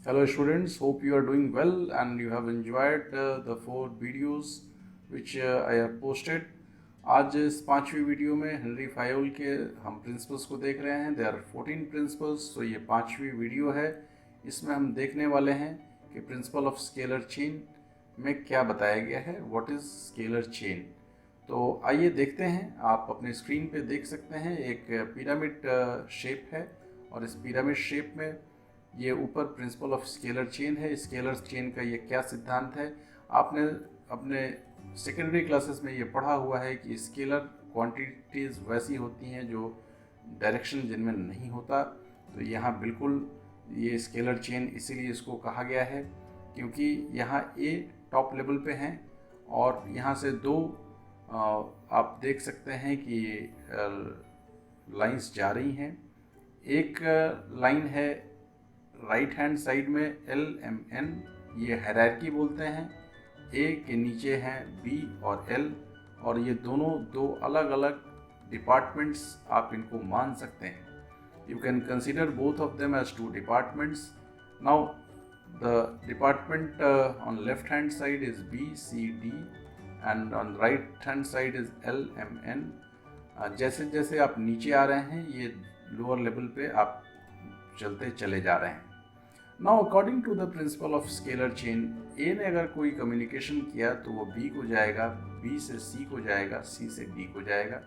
Hello students, hope you are doing well and you have enjoyed the 4 videos which I have posted. आज इस 5वीं video में Henry फायोल के हम principles को देख रहे हैं. There are 14 principles. तो ये 5वीं वीडियो है. इसमें हम देखने वाले हैं कि प्रिंसिपल ऑफ स्केलर चेन में क्या बताया गया है. What is scalar chain. तो आइए देखते हैं. आप अपने स्क्रीन पे देख सकते हैं एक पिरामिड शेप है और इस पिरामिड शेप में ये ऊपर प्रिंसिपल ऑफ स्केलर चेन है. स्केलर चेन का ये क्या सिद्धांत है. आपने अपने सेकेंडरी क्लासेस में ये पढ़ा हुआ है कि स्केलर क्वांटिटीज़ वैसी होती हैं जो डायरेक्शन जिनमें नहीं होता. तो यहाँ बिल्कुल ये स्केलर चेन इसीलिए इसको कहा गया है क्योंकि यहाँ ए टॉप लेवल पे हैं और यहाँ से दो आप देख सकते हैं कि लाइंस जा रही हैं. एक लाइन है राइट हैंड साइड में LMN, ये हायरार्की बोलते हैं. ए के नीचे हैं B और L और ये दोनों दो अलग अलग डिपार्टमेंट्स आप इनको मान सकते हैं. You can consider both of them as 2 departments. Now the department on left hand side is BCD and on right hand side is LMN. जैसे जैसे आप नीचे आ रहे हैं ये लोअर लेवल पे आप चलते चले जा रहे हैं. Now according to the principle of scalar chain, A ने अगर कोई कम्युनिकेशन किया तो वो B को जाएगा, B से C को जाएगा, C से D को जाएगा.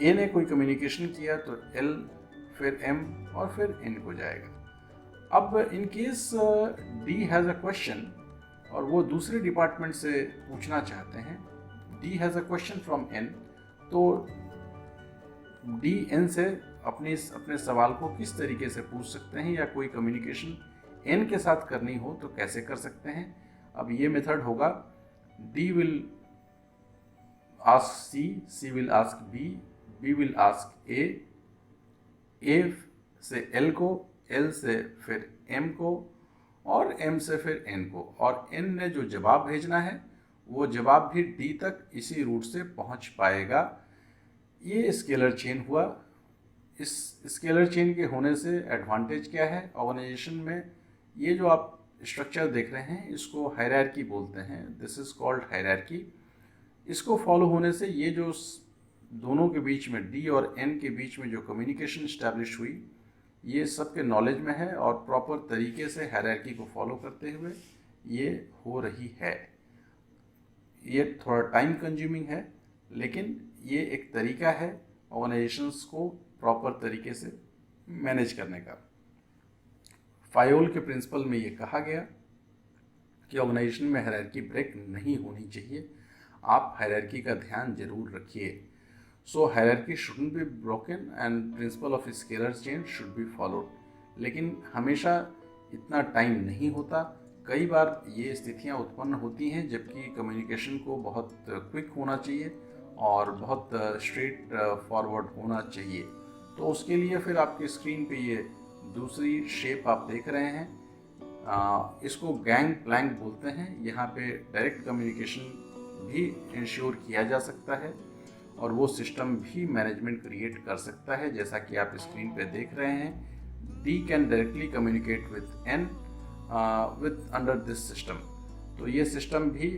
ए ने कोई कम्युनिकेशन किया तो L फिर M और फिर N को जाएगा. अब in case D has a question और वो दूसरे डिपार्टमेंट से पूछना चाहते हैं, D has a question from N, तो D N से अपने सवाल को किस तरीके से पूछ सकते हैं या कोई कम्युनिकेशन N के साथ करनी हो तो कैसे कर सकते हैं. अब ये मेथड होगा D will ask C, C will ask B, B will ask A, A से L को, L से फिर M को और M से फिर N को, और N ने जो जवाब भेजना है वो जवाब भी D तक इसी रूट से पहुंच पाएगा. ये स्केलर चेन हुआ. इस स्केलर चेन के होने से एडवांटेज क्या है ऑर्गेनाइजेशन में. ये जो आप स्ट्रक्चर देख रहे हैं इसको हायरार्की बोलते हैं. This is called hierarchy. इसको फॉलो होने से ये जो दोनों के बीच में D और N के बीच में जो कम्युनिकेशन इस्टेब्लिश हुई ये सबके नॉलेज में है और प्रॉपर तरीके से हायरार्की को फॉलो करते हुए ये हो रही है. ये थोड़ा टाइम कंज्यूमिंग है लेकिन ये एक तरीका है ऑर्गेनाइजेशंस को प्रॉपर तरीके से मैनेज करने का. फायोल के प्रिंसिपल में ये कहा गया कि ऑर्गेनाइजेशन में हायरार्की ब्रेक नहीं होनी चाहिए. आप हायरार्की का ध्यान जरूर रखिए. So hierarchy shouldn't be broken and principle of scalar chain should be followed. लेकिन हमेशा इतना टाइम नहीं होता. कई बार ये स्थितियाँ उत्पन्न होती हैं जबकि कम्युनिकेशन को बहुत क्विक होना चाहिए और बहुत स्ट्रेट फॉरवर्ड होना चाहिए. तो उसके लिए फिर आपके स्क्रीन पे ये दूसरी शेप आप देख रहे हैं, इसको गैंग प्लैंक बोलते हैं. यहाँ पे डायरेक्ट कम्युनिकेशन भी इंश्योर किया जा सकता है और वो सिस्टम भी मैनेजमेंट क्रिएट कर सकता है. जैसा कि आप स्क्रीन पे देख रहे हैं, D can directly communicate with N with under this system. तो ये सिस्टम भी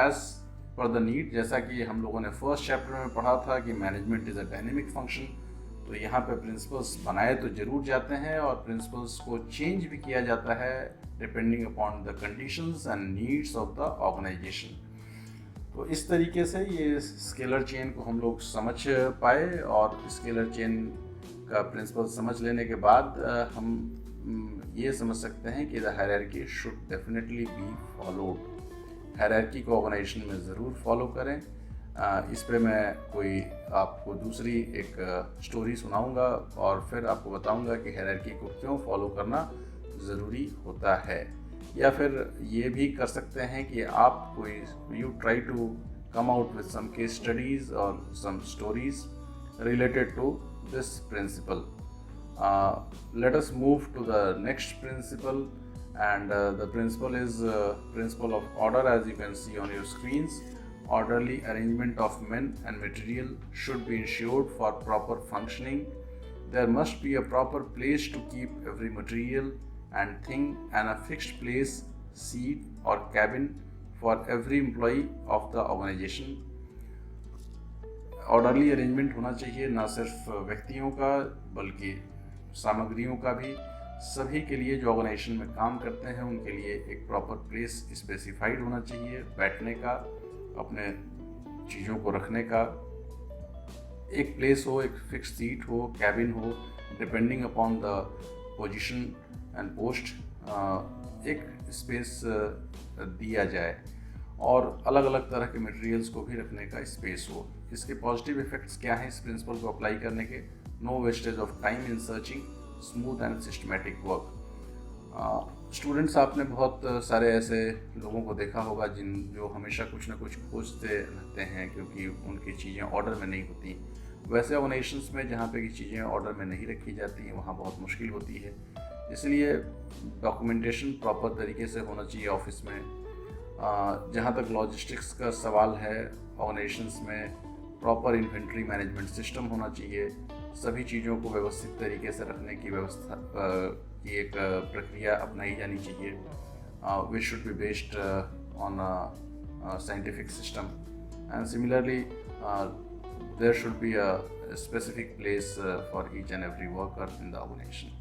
एज पर द नीड, जैसा कि हम लोगों ने फर्स्ट चैप्टर में पढ़ा था कि management is a dynamic function. तो यहाँ पे प्रिंसिपल्स बनाए तो जरूर जाते हैं और प्रिंसिपल्स को चेंज भी किया जाता है depending upon the conditions and needs of the organization. तो इस तरीके से ये स्केलर चेन को हम लोग समझ पाए और स्केलर चेन का प्रिंसिपल समझ लेने के बाद हम ये समझ सकते हैं कि the hierarchy should definitely be followed. Hierarchy को ऑर्गेनाइजेशन में ज़रूर फॉलो करें. इस पे मैं कोई आपको दूसरी एक स्टोरी सुनाऊंगा और फिर आपको बताऊंगा कि हायरार्की को क्यों फॉलो करना ज़रूरी होता है. या फिर ये भी कर सकते हैं कि आप कोई you try to come out with some case studies और some stories related to this principle. Let us move to the next principle. And the principle is principle of order, as you can see on your screens. Orderly arrangement of men and material should be ensured for proper functioning. There must be a proper place to keep every material and thing and a fixed place, seat or cabin for every employee of the organization. Orderly arrangement होना चाहिए ना सिर्फ व्यक्तियों का बल्कि सामग्रियों का भी। सभी के लिए जो ऑर्गेनाइजेशन में काम करते हैं उनके लिए एक प्रॉपर प्लेस स्पेसिफाइड होना चाहिए, बैठने का, अपने चीज़ों को रखने का एक प्लेस हो, एक फिक्स सीट हो, कैबिन हो, depending upon the position and post एक स्पेस दिया जाए और अलग अलग तरह के मटेरियल्स को भी रखने का स्पेस हो। इसके पॉजिटिव इफेक्ट्स क्या हैं इस प्रिंसिपल को अप्लाई करने के? No wastage of time in searching, smooth and systematic work. Students, आपने बहुत सारे ऐसे लोगों को देखा होगा जो हमेशा कुछ ना कुछ खोजते रहते हैं क्योंकि उनकी चीज़ें ऑर्डर में नहीं होती। वैसे ऑर्गेनाइजेशंस में जहाँ पे की चीज़ें ऑर्डर में नहीं रखी जाती हैं वहाँ बहुत मुश्किल होती है, इसलिए डॉक्यूमेंटेशन प्रॉपर तरीके से होना चाहिए ऑफिस में। जहाँ तक लॉजिस्टिक्स का सवाल है, ऑर्गेनाइजेशंस में प्रॉपर इन्वेंट्री मैनेजमेंट सिस्टम होना चाहिए। सभी चीज़ों को व्यवस्थित तरीके से रखने की व्यवस्था की एक प्रक्रिया अपनाई जानी चाहिए। Which should be based on scientific system and similarly there should be a specific place for each and every worker in the organization.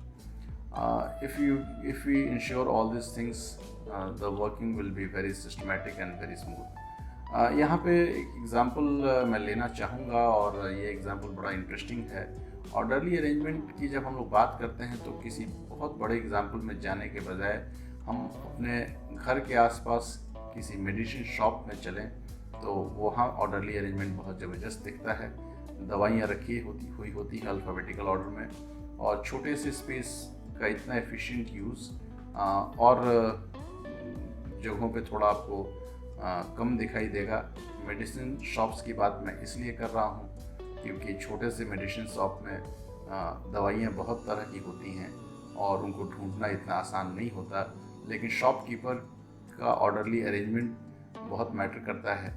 If we ensure all these things, the working will be very systematic and very smooth. यहाँ पे एक example मैं लेना चाहूँगा और ये example बड़ा interesting है। ऑर्डरली अरेंजमेंट की जब हम लोग बात करते हैं तो किसी बहुत बड़े एग्ज़ाम्पल में जाने के बजाय हम अपने घर के आसपास किसी मेडिसिन शॉप में चलें तो वहाँ ऑर्डरली अरेंजमेंट बहुत ज़बरदस्त दिखता है। दवाइयाँ रखी हुई होती हैं अल्फ़ाबेटिकल ऑर्डर में और छोटे से स्पेस का इतना एफिशिएंट यूज़ और जगहों पे थोड़ा आपको कम दिखाई देगा। मेडिसिन शॉप्स की बात मैं इसलिए कर रहा हूँ क्योंकि छोटे से मेडिसिन शॉप में दवाइयाँ बहुत तरह की होती हैं और उनको ढूंढना इतना आसान नहीं होता, लेकिन शॉपकीपर का ऑर्डरली अरेंजमेंट बहुत मैटर करता है।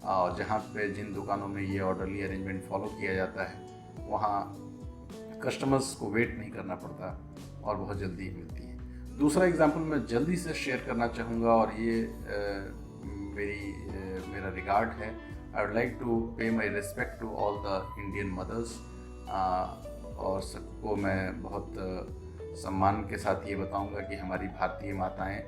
और जहाँ पे जिन दुकानों में ये ऑर्डरली अरेंजमेंट फॉलो किया जाता है वहाँ कस्टमर्स को वेट नहीं करना पड़ता और बहुत जल्दी मिलती है। दूसरा एग्जांपल मैं जल्दी से शेयर करना चाहूँगा और ये मेरा रिगार्ड है। I would like to pay my respect to all the Indian mothers और सबको मैं बहुत सम्मान के साथ ये बताऊँगा कि हमारी भारतीय माताएँ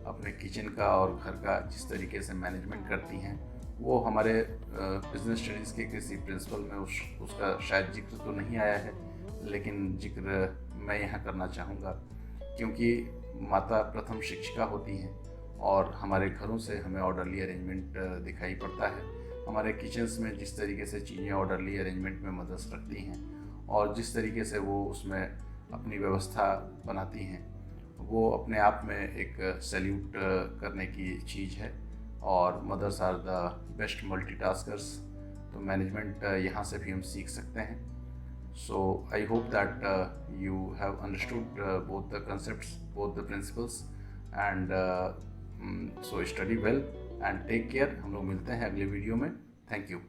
अपने किचन का और घर का जिस तरीके से मैनेजमेंट करती हैं वो हमारे बिजनेस स्टडीज़ के किसी प्रिंसिपल में उसका शायद जिक्र तो नहीं आया है, लेकिन जिक्र मैं यहाँ करना चाहूँगा क्योंकि माता प्रथम शिक्षिका होती हैं और हमारे घरों से हमें ऑर्डरली अरेंजमेंट दिखाई पड़ता है। हमारे किचन्स में जिस तरीके से चीज़ें ऑर्डरली अरेंजमेंट में मदद रखती हैं और जिस तरीके से वो उसमें अपनी व्यवस्था बनाती हैं वो अपने आप में एक सैल्यूट करने की चीज़ है और mothers are the best multitaskers. तो मैनेजमेंट यहाँ से भी हम सीख सकते हैं। So I hope that you have understood both the concepts, both the principles and so study well and take care. हम लोग मिलते हैं अगले वीडियो में। Thank you.